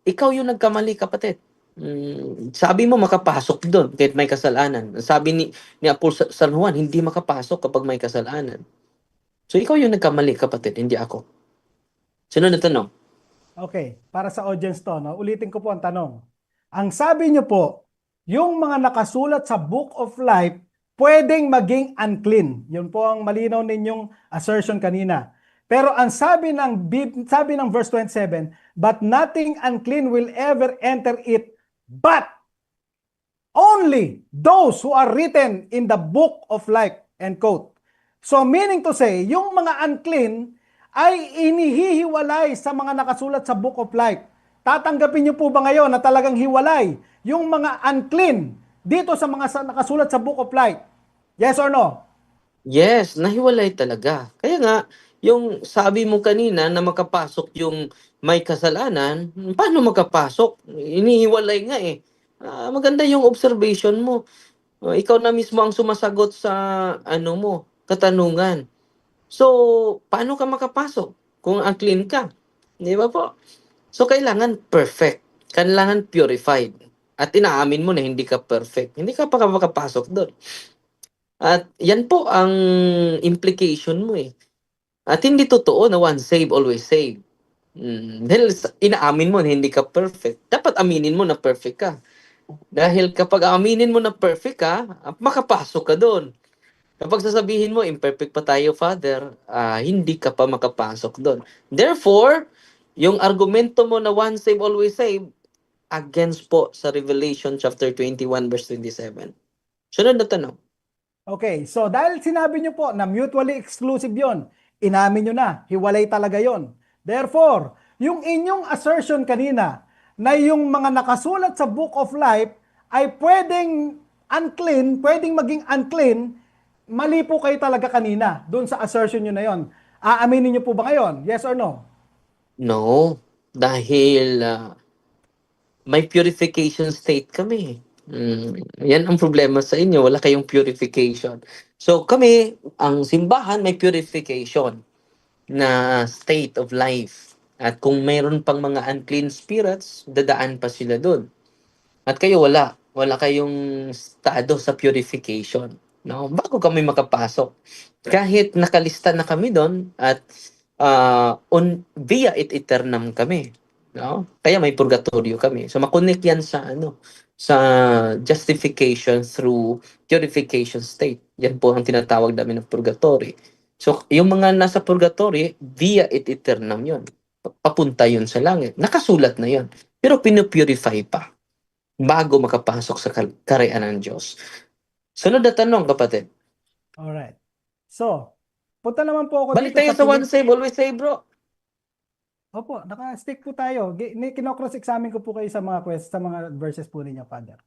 ikaw yung nagkamali, kapatid. Sabi mo makapasok doon kahit may kasalanan. Sabi ni Apostol San Juan, hindi makapasok kapag may kasalanan. So, ikaw yung nagkamali, kapatid, hindi ako. Sunod na tanong. Okay, para sa audience to, no? Ulitin ko po ang tanong. Ang sabi niyo po, yung mga nakasulat sa Book of Life, pwedeng maging unclean. Yun po ang malinaw ninyong assertion kanina. Pero ang sabi ng verse 27, but nothing unclean will ever enter it, but only those who are written in the Book of Life, end quote. So meaning to say, yung mga unclean ay inihihiwalay sa mga nakasulat sa Book of Life. Tatanggapin niyo po ba ngayon na talagang hiwalay yung mga unclean dito sa mga nakasulat sa Book of Life? Yes or no? Yes, nahiwalay talaga. Kaya nga, yung sabi mo kanina na makapasok yung may kasalanan, paano makapasok? Inihiwalay nga eh. Maganda yung observation mo. Ikaw na mismo ang sumasagot sa katanungan. So, paano ka makapasok kung unclean ka? Di ba po? So, kailangan perfect. Kailangan purified. At inaamin mo na hindi ka perfect. Hindi ka pa makapasok doon. At yan po ang implication mo eh. At hindi totoo na once saved, always saved. Dahil inaamin mo na hindi ka perfect. Dapat aminin mo na perfect ka. Dahil kapag aminin mo na perfect ka, makapasok ka doon. Kapag sasabihin mo, imperfect pa tayo, Father, hindi ka pa makapasok doon. Therefore, yung argumento mo na once saved, always saved, against po sa Revelation chapter 21, verse 27. Sunod na tanong. Okay, so dahil sinabi niyo po na mutually exclusive yon, inamin niyo na, hiwalay talaga yon. Therefore, yung inyong assertion kanina na yung mga nakasulat sa Book of Life ay pwedeng unclean, pwedeng maging unclean, mali po kayo talaga kanina doon sa assertion niyo na yon. Aaminin niyo po ba ngayon? Yes or no? No, dahil may purification state kami. Yan ang problema sa inyo, wala kayong purification. So kami, ang simbahan may purification na state of life. At kung mayroon pang mga unclean spirits, dadaan pa sila doon. At kayo wala. Wala kayong estado sa purification. No? Bago kami makapasok. Kahit nakalista na kami doon at via it eternam kami. No? Kaya may purgatorio kami. So makonek yan sa justification through purification state. Yan po ang tinatawag namin ng purgatory. So yung mga nasa purgatory, via it eternam yun. Papunta yun sa langit. Nakasulat na yun. Pero pinupurify pa bago makapasok sa karayaan ng Diyos. Sunod na tanong, kapatid. Alright. So, punta naman po ako Balik dito tayo sa one save, always save, bro. Opo, naka-stick po tayo. Kino-cross-examine ko po kayo sa mga sa mga verses po ninyo, Father.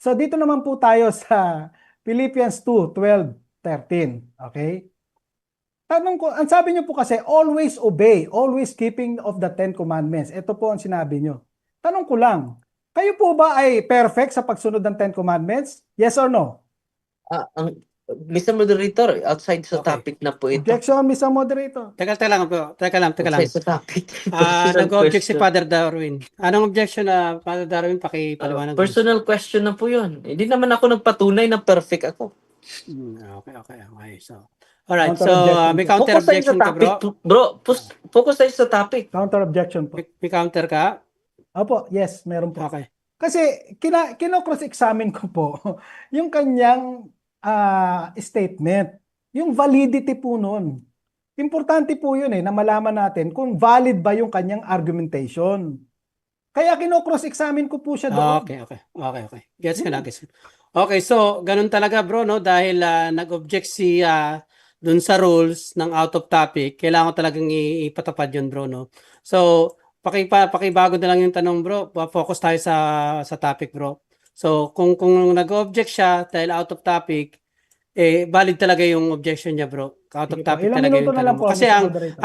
So dito naman po tayo sa Philippians 2:12, 13. Okay? Tanong ko, ang sabi niyo po kasi, always obey, always keeping of the 10 commandments. Ito po ang sinabi niyo. Tanong ko lang, kayo po ba ay perfect sa pagsunod ng 10 commandments? Yes or no? Mr. Moderator, outside sa Okay. topic na po ito. Objection, Mr. Moderator. Teka lang bro, teka lang. Outside sa topic. Personal Nag-object si question. Father Darwin. Anong objection na Father Darwin, pakipaliwanag? Personal question na po yun. Hindi naman ako nagpatunay na perfect ako. Okay. So, alright. So, Counter-objection may po. counter Focus tayo sa objection ka, topic, bro? bro. Focus tayo sa topic. Counter-objection po. May counter ka? Opo, yes, meron po. Okay. Kasi kino-cross-examine ko po yung kanyang statement, yung validity po nun. Importante po yun na malaman natin kung valid ba yung kanyang argumentation. Kaya kino-cross-examine ko po siya doon. Okay. Gets ko na. Okay, so ganun talaga bro, no? Dahil nag-object si dun sa rules ng out of topic, kailangan ko talagang ipatupad yun bro, no? So, pakibago na lang yung tanong bro, focus tayo sa topic bro. So, kung nag-object siya dahil out of topic, valid talaga yung objection niya bro. Out of Sige po. topic Ilang talaga minuto yung na tanong lang mo. po, Kasi Mr. ang Moderator.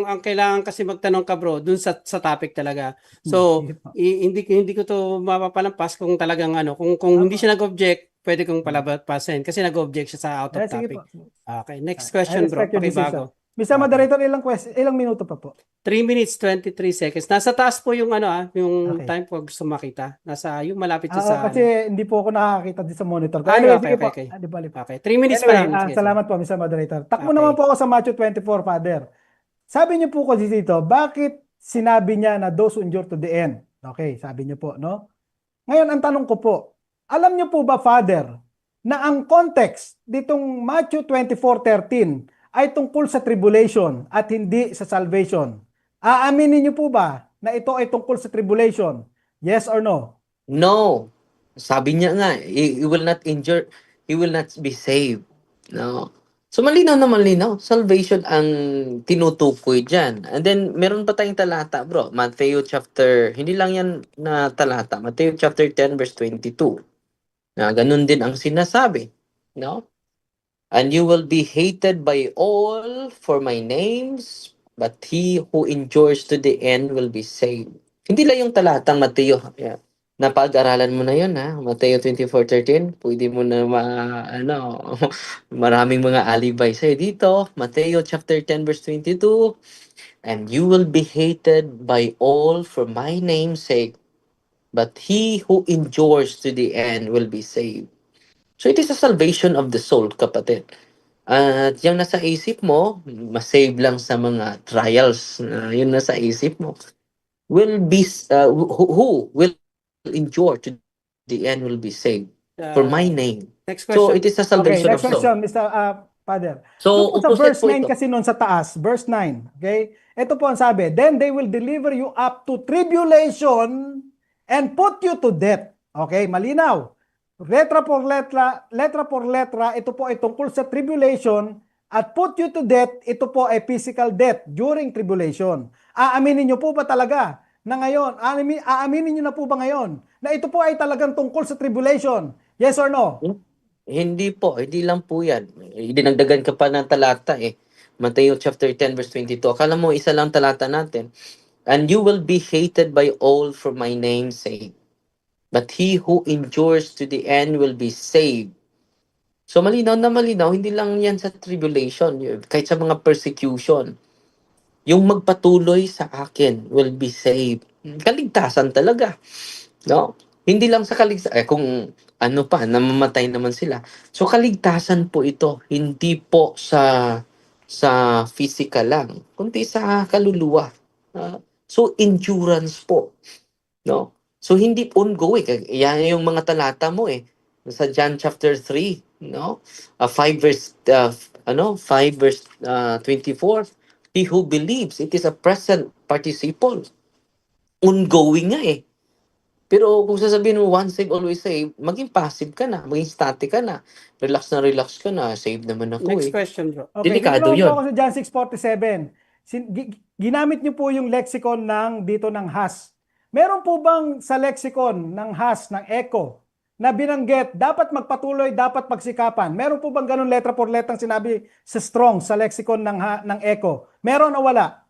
ang kailangan kasi magtanong ka bro dun sa topic talaga. So, Sige po. hindi ko to mapapalampas kung talagang kung hindi siya nag-object, pwede kong palabasin kasi nag-object siya sa out of Sige topic. po. Okay, next I question bro, respect your decision. pakibago. Mr. Okay. Moderator, ilang minuto pa po? 3 minutes 23 seconds. Nasa taas po yung yung Okay. time pag gusto makita. Nasa yung malapit siya sa Kasi hindi po ako nakakita din sa monitor ko. Ay, Anyway, okay, sige po. okay. Di bali po. Okay, 3 minutes pa Anyway, lang. Sige, salamat po, Mr. Moderator. Takbo Okay. naman po ako sa Matthew 24, Father. Sabi niyo po kasi dito, bakit sinabi niya na those who endure to the end? Okay, sabi niyo po, no? Ngayon, ang tanong ko po, alam niyo po ba, Father, na ang context ditong Matthew 24:13 ay tungkol sa tribulation at hindi sa salvation? Aaminin niyo po ba na ito ay tungkol sa tribulation? Yes or no? No. Sabi niya nga, he will not injure, he will not be saved. No. So malinaw na malinaw, salvation ang tinutukoy diyan. And then meron pa tayong talata, bro. Matthew chapter, hindi lang yan na talata, Matthew chapter 10 verse 22. Na ganun din ang sinasabi, no? And you will be hated by all for my names, but he who endures to the end will be saved. Hindi lang yung talatang Mateo. Yeah. Napag-aralan mo na yun, ha? Mateo 24:13. Pwede mo na maraming mga alibay sa'yo dito. Mateo chapter 10 verse 22. And you will be hated by all for my name's sake, but he who endures to the end will be saved. So it is a salvation of the soul, kapatid. At yung nasa isip mo, masave lang sa mga trials na yun nasa isip mo, will be, who will endure to the end will be saved for my name. Next So question. it is a Okay, salvation next of soul. question, Mr. Father. So, Doon po sa opposite verse po 9 ito. kasi noon sa taas, verse 9, okay? Ito po ang sabi, then they will deliver you up to tribulation and put you to death. Okay, malinaw. Letra por letra, ito po ay tungkol sa tribulation at put you to death, ito po ay physical death during tribulation. Aaminin niyo po ba talaga na ngayon, aaminin niyo na po ba ngayon na ito po ay talagang tungkol sa tribulation? Yes or no? Hindi po, hindi lang po yan. Dinagdagan ka pa ng talata eh. Matthew chapter 10 verse 22. Akala mo isa lang talata natin. And you will be hated by all for my name's sake. But he who endures to the end will be saved. So malinaw na malinaw, hindi lang yan sa tribulation, kahit sa mga persecution. Yung magpatuloy sa akin will be saved. Kaligtasan talaga. No? Hindi lang sa kaligtasan, kung ano pa, namamatay naman sila. So kaligtasan po ito, hindi po sa physical lang, kundi sa kaluluwa. So endurance po. No? So hindi ongoing. Yan yung mga talata mo eh. Sa John chapter 3, no? 5 verse 24. He who believes, it is a present participle. Ongoing nga eh. Pero kung sasabihin mo once saved, always saved, maging passive ka na, maging static ka na. Relax ka na, save naman ako Next eh. question bro. Okay, Delikado dito naman yun. po ako sa John 6:47. Ginamit niyo po yung lexicon dito ng has. Meron po bang sa lexicon ng has, ng echo, na binanggit, dapat magpatuloy, dapat pagsikapan? Meron po bang ganun letra por letrang sinabi sa strong, sa lexicon ng echo? Meron o wala?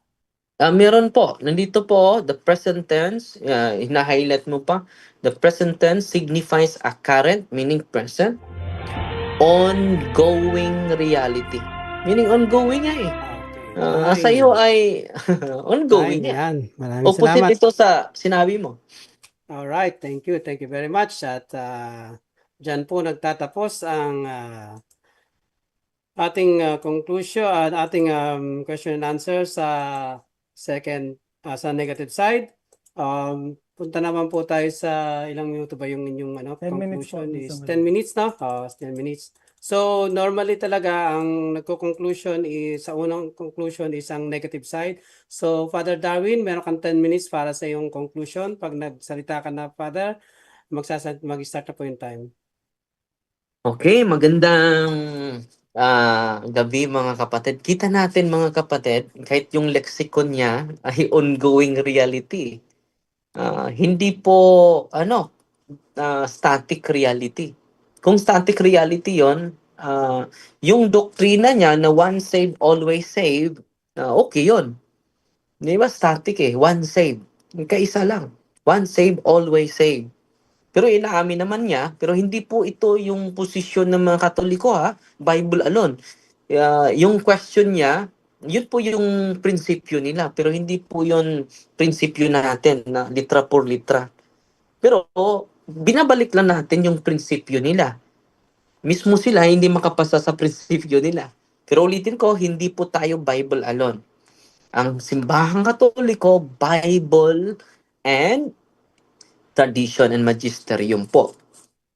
Meron po. Nandito po, the present tense, hina-highlight mo pa. The present tense signifies a current, meaning present, ongoing reality. Meaning ongoing nga eh. Sa iyo ay ongoing nga. Yan. Maraming Opposite salamat. ito sa sinabi mo. Alright, thank you very much. At Diyan po nagtatapos ang ating conclusion, ating question and answer sa second, sa negative side. Punta naman po tayo sa ilang minuto ba yung inyong 10 minutes po, conclusion Mr. is Mayor. 10 minutes na? 10 minutes. So normally talaga ang nagko-conclusion is sa unang conclusion is ang negative side. So Father Darwin, meron kang 10 minutes para sa iyong conclusion. Pag nagsalita ka na, Father, mag-start na po yung time. Okay, magandang gabi mga kapatid. Kita natin mga kapatid, kahit yung lexicon niya ay ongoing reality. Hindi po static reality. Kung static reality yon, yung doktrina niya na once saved, always saved, okay yon. Di ba static eh, once saved. Kaisa lang. Once saved, always saved. Pero inaamin naman niya, pero hindi po ito yung posisyon ng mga Katoliko ha, Bible alone. Yung question niya, yun po yung prinsipyo nila, pero hindi po yun prinsipyo natin na litra por litra. Pero binabalik lang natin yung prinsipyo nila. Mismo sila hindi makapasa sa prinsipyo nila. Pero ulitin ko, hindi po tayo Bible alone. Ang simbahang Katoliko, Bible and tradition and magisterium po.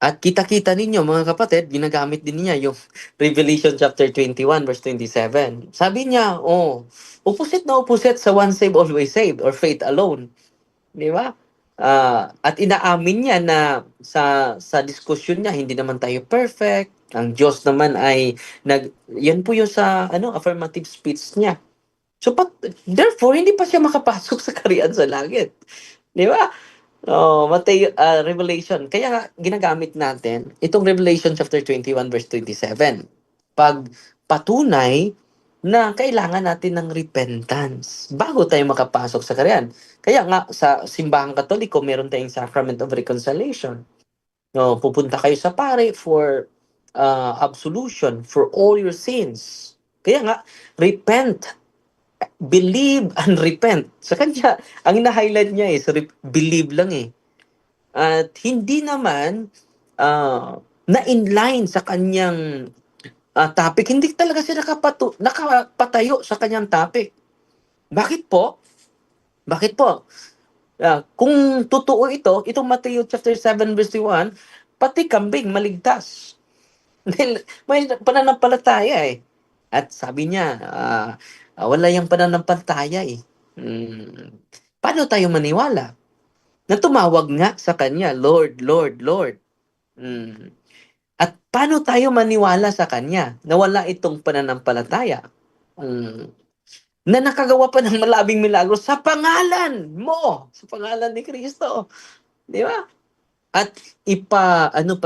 At kita-kita ninyo mga kapatid, ginagamit din niya yung Revelation chapter 21 verse 27. Sabi niya, opposite na opposite sa one saved, always saved or faith alone. Di ba? At inaamin niya na sa diskusyon niya, hindi naman tayo perfect. Ang Diyos naman ay yan po yung sa affirmative speech niya. So therefore hindi pa siya makapasok sa kaharian sa langit. Di ba? Revelation. Kaya nga, ginagamit natin itong Revelation chapter 21 verse 27. Pag patunay na kailangan natin ng repentance bago tayo makapasok sa kaharian. Kaya nga, sa simbahang Katoliko, meron tayong Sacrament of Reconciliation. Pupunta kayo sa pare for absolution for all your sins. Kaya nga, repent, believe and repent. Sa kanya, ang ina-highlight niya is believe lang eh. At hindi naman na inline sa kanyang topic. Hindi talaga siya nakapatayo sa kanyang topic. Bakit po? Bakit po? Kung totoo itong Matthew chapter 7 verse 1, pati kambing maligtas. May pananampalataya eh. At sabi niya, wala yung pananampalataya eh. Paano tayo maniwala? Na tumawag nga sa kanya, Lord, Lord, Lord. At paano tayo maniwala sa kanya na wala itong pananampalataya? Na nakagawa pa ng malabing milagro sa pangalan mo, sa pangalan ni Kristo. Di ba? At ipapaniwala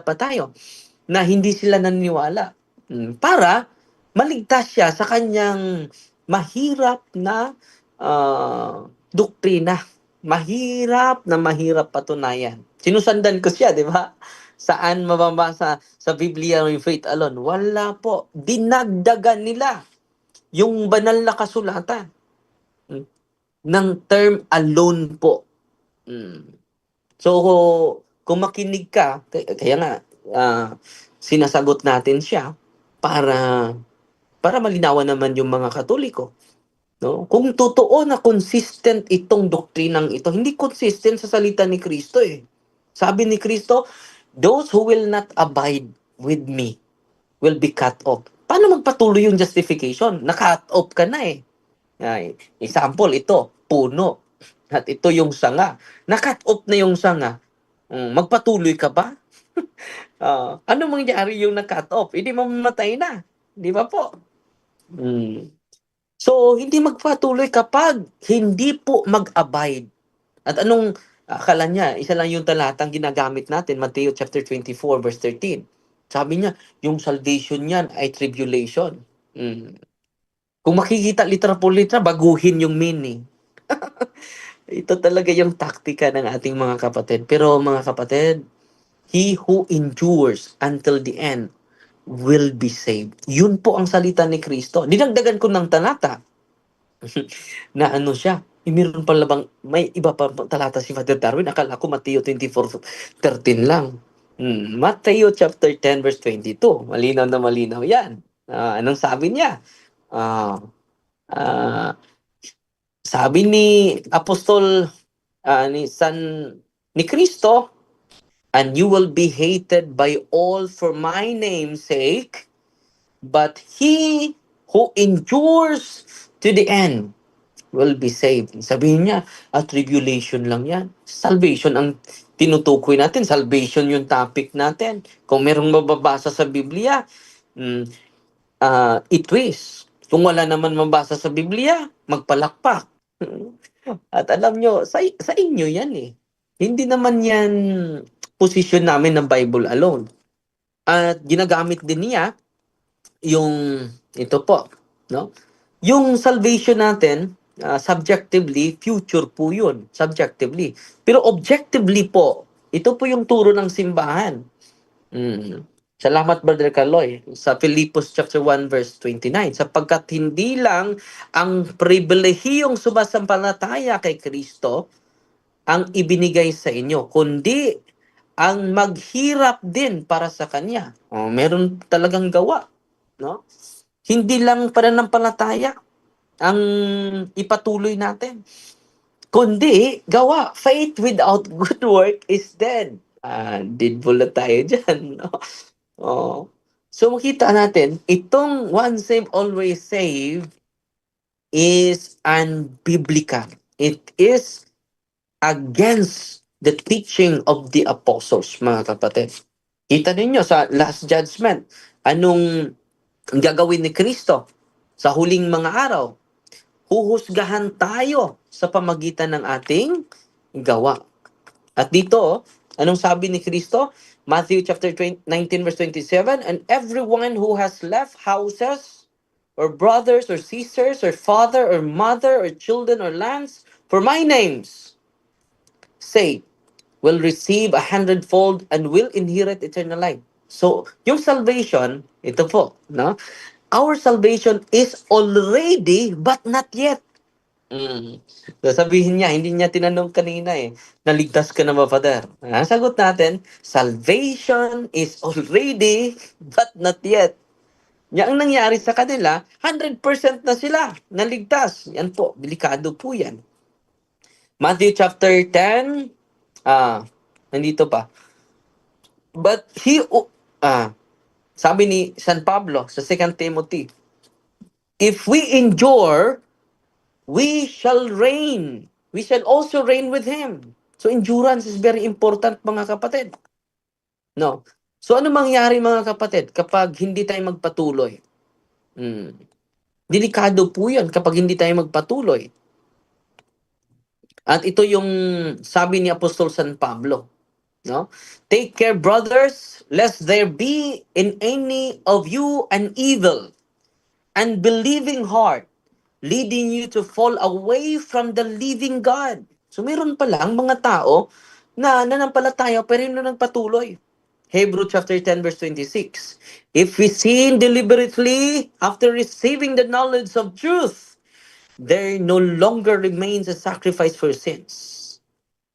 pa tayo na hindi sila naniniwala para maligtas siya sa kanyang mahirap na doktrina. Mahirap patunayan. Sinusundan ko siya, di ba? Saan mababasa sa Biblia yung faith alone? Wala po. Dinagdagan nila yung banal na kasulatan ng term alone po. So, kung makinig ka, kaya nga, sinasagot natin siya para malinawan naman yung mga Katoliko. No? Kung totoo na consistent itong doktrinang ito, hindi consistent sa salita ni Kristo eh. Sabi ni Kristo, those who will not abide with me will be cut off. Paano magpatuloy yung justification? Na-cut off ka na eh. Example, ito, puno. At ito yung sanga. Na-cut off na yung sanga. Magpatuloy ka ba? Ano mangyari yung na-cut off? Hindi mamamatay na. Di ba po? So, hindi magpatuloy kapag hindi po mag-abide. At anong akala niya? Isa lang yung talatang ginagamit natin, Matthew chapter 24 verse 13. Sabi niya, yung salvation niyan ay tribulation. Kung makikita litra po litra, baguhin yung meaning. Ito talaga yung taktika ng ating mga kapatid. Pero mga kapatid, he who endures until the end will be saved. Yun po ang salita ni Kristo. Dinagdagan ko ng talata na siya. meron pala bang, may iba pa bang talata si Father Darwin? Akala ko Mateo 24:13 lang. Mateo chapter 10 verse 22. Malinaw na malinaw yan. Anong sabi niya? Ah, ah, Sabi ni Apostol, ni Kristo, and you will be hated by all for my name's sake, but he who endures to the end will be saved. Sabihin niya, tribulation lang yan. Salvation ang tinutukoy natin. Salvation yung topic natin. Kung merong mababasa sa Biblia, mm, itwist. Kung wala naman mabasa sa Biblia, magpalakpak. At alam nyo, sa inyo yan eh. Hindi naman yan position namin ng Bible alone. At ginagamit din niya yung ito po, no? Yung salvation natin, subjectively, future po yun, subjectively. Pero objectively po, ito po yung turo ng simbahan. Salamat, Brother Kaloy. Sa Filipos chapter 1 verse 29, sapagkat hindi lang ang pribilehiyong sumasampalataya kay Kristo ang ibinigay sa inyo, kundi ang maghirap din para sa Kanya. Meron talagang gawa, no? Hindi lang pananampalataya ang ipatuloy natin, kundi gawa. Faith without good work is dead. Dead pula tayo dyan, no? So makita natin, itong once saved, always saved is unbiblical. It is against the teaching of the apostles, mga kapatid. Kita ninyo sa last judgment, anong gagawin ni Kristo sa huling mga araw? Huhusgahan tayo sa pamagitan ng ating gawa. At dito, anong sabi ni Kristo? Matthew chapter 19 verse 27, and everyone who has left houses or brothers or sisters or father or mother or children or lands for my name's sake will receive 100-fold and will inherit eternal life. So, yung salvation, ito po, no? Our salvation is already but not yet. So, sabihin niya, hindi niya tinanong kanina naligtas ka na ba, Father? Ang sagot natin, salvation is already but not yet. Yang nangyari sa kanila, 100% na sila naligtas. Yan po, delikado po yan. Matthew chapter 10, nandito pa. But sabi ni San Pablo sa 2 Timothy, if we endure, we shall reign. We shall also reign with Him. So endurance is very important, mga kapatid. No? So ano mangyari, mga kapatid, kapag hindi tayo magpatuloy? Delikado po yan kapag hindi tayo magpatuloy. At ito yung sabi ni Apostol San Pablo. No? Take care, brothers, lest there be in any of you an evil and believing heart, leading you to fall away from the living God. So meron palang mga tao na nanampalataya pero hindi nagpatuloy. Hebrew chapter 10 verse 26. If we sin deliberately after receiving the knowledge of truth, there no longer remains a sacrifice for sins.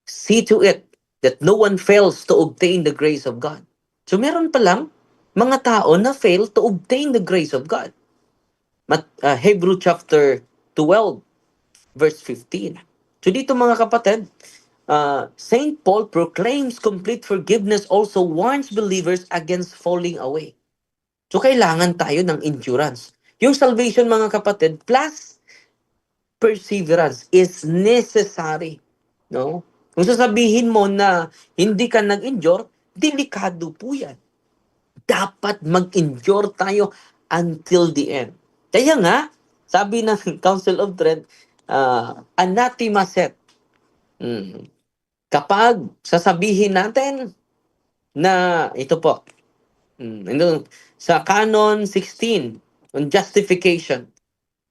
See to it that no one fails to obtain the grace of God. So meron palang mga tao na fail to obtain the grace of God. Hebrew chapter 12 verse 15. So dito, mga kapatid, Saint Paul proclaims complete forgiveness, also warns believers against falling away. So kailangan tayo ng endurance. Yung salvation, mga kapatid, plus perseverance is necessary. No? Kung sasabihin mo na hindi ka nag-endure, delikado po yan. Dapat mag-endure tayo until the end. Kaya nga, sabi ng Council of Trent, anathema set. Kapag sasabihin natin na ito po, sa Canon 16 on justification,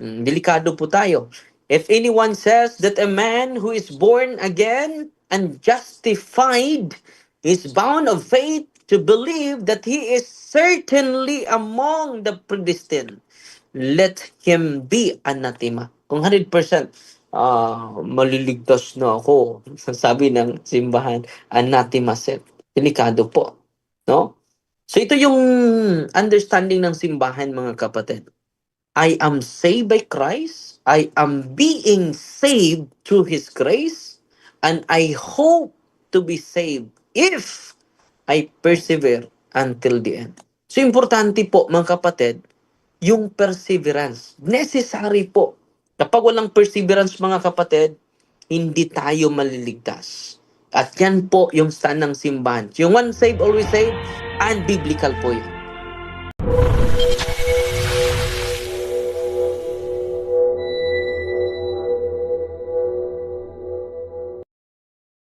delikado po tayo. If anyone says that a man who is born again and justified is bound of faith to believe that he is certainly among the predestined, let him be anathema. Kung 100% maliligtas na ako. Sabi ng simbahan, anathema set. Delikado po. No? So ito yung understanding ng simbahan, mga kapatid. I am saved by Christ. I am being saved through His grace. And I hope to be saved if I persevere until the end. So importante po, mga kapatid, yung perseverance. Necessary po. Kapag walang perseverance, mga kapatid, hindi tayo maliligtas. At yan po yung stand ng simbahan. Yung one saved, always saved, and biblical po yun.